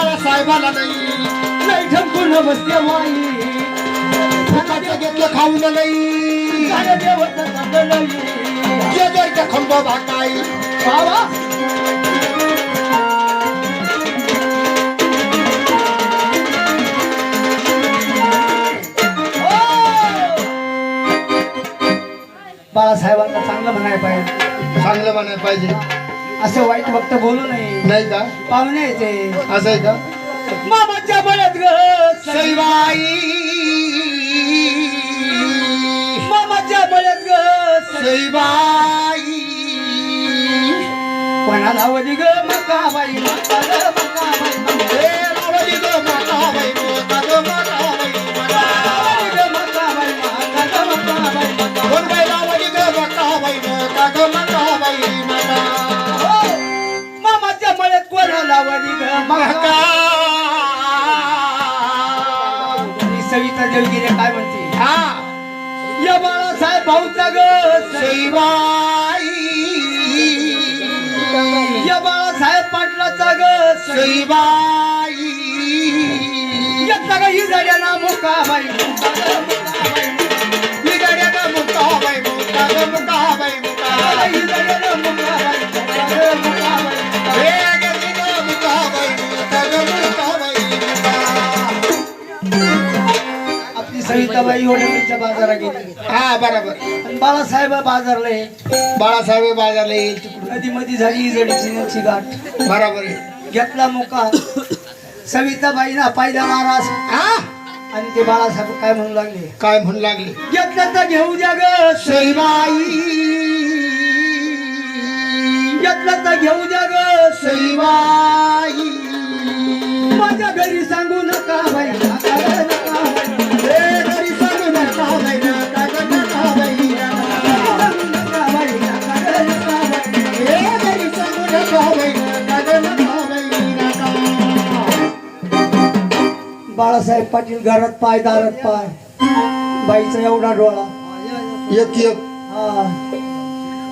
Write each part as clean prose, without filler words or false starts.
बाळासाहेबाला नाही नाही ठमकून बसते माई फुकाचं घेतलं खाऊन नाही झालं देवाचं चांगलं नाही जेजरच्या खंब भाकाई बाबा बाळासाहेबांना चांगलं म्हणायला पाहिजे चांगलं म्हणायला पाहिजे असं वाईट वक्त बोलू नये नाही का पाहुणे यायचे असं आहे का मामाच्या बळत ग सईबाई मामाच्या बळत ग सईबाई कोणाला वली ग मकाबाई मकाबाई मकाबाई हे रावली ग माताबाई माताबाई मकाबाई ग मकाबाई मकाबाई कोण बाई रावली ग माताबाई माताबाई माता मामाच्या बळत कोणाला वली ग महका सविता देवगिरे काय म्हणते हा या बाळासाहेब भाऊचा ग सईबाई या बाळासाहेब पाटलाचा ग सईबाई येता ग ही झाड्याला मुकाबाई ही गाड्याला मुकाबाई मुकाबाई मुकाबाई ही झाड्याला मुकाबाई हे गाडीला मुकाबाई मुकाबाई आपली सविताबाई होण्याच्या बाजारात गेली हा बरोबर आणि बाळासाहेब बाजारला आहे. बाळासाहेब बाजारला येईल तिकडून नदी मध्ये झाली जडीची गाठ बरोबर आहे घेतला मुका सविताबाईना पायदा महाराज हा आणि ते बाळासाहेब काय म्हणू लागले काय म्हणू लागले घेतलं तर घेऊ द्या ग सईबाई घेतलं तर घेऊ द्या ग सईबाई माझ्या घरी सांगू नका बाई नका ग, नका बाई. हे घरी सांगू नका बाई नका ग, नका बाई सांगू नका बाई नका ग, नका बाई. हे घरी सांगू नका बाई नका ग, नका बाई नका बाळासाहेब पाटील घरात पाय दारात पाय बाईचा एवढा डोळा एक एक हा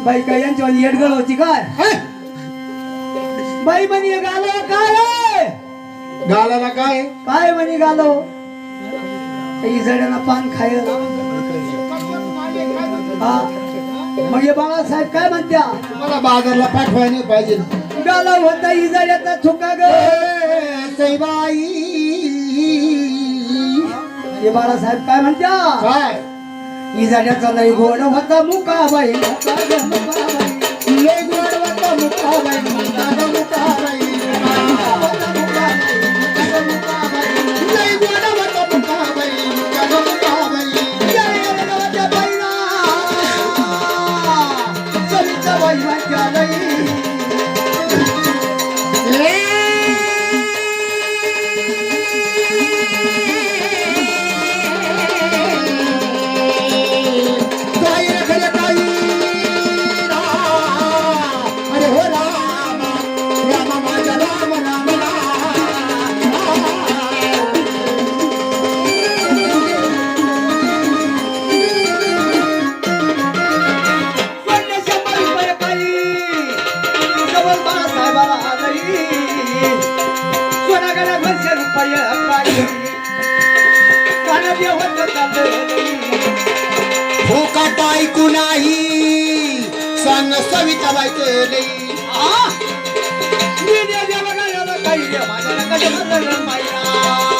बाई काय यांच्यावाली येडगळ होती काय हे, बाई म्हणे गालो काय आहे? गालाला काय काय म्हणे गालो काही जड्याला पान खाय हा मग हे बाळासाहेब काय म्हणत्या मला बाजारला पाठवायला नाही पाहिजे गाला होता इजाड्याचा थुका ग हे, सईबाई हे बाळासाहेब काय म्हणत्या काय इजाड्याचा लय गोड होता मुकाबाई मुका ग, मुकाबाई. लय गोड वाटतं मुकाबाई मुका ग, मुकाबाई लय गोड वाटतं मुकाबाई मुका ग, मुकाबाई या येडगावच्या बाईला सविताबाई माझ्या लई. काय रखले काही अरे हो राम राम माझा राम राम सोन्या 100 रुपये पायी जवळ बाळासाहेबाला आलंय. सोनागाला 200 रुपये पायी काना देवाचं चाललंय. फुकट ऐकू नाही सांग सविताबाई केली मी देवा गाण्याला काही माझ्या कधी माहिती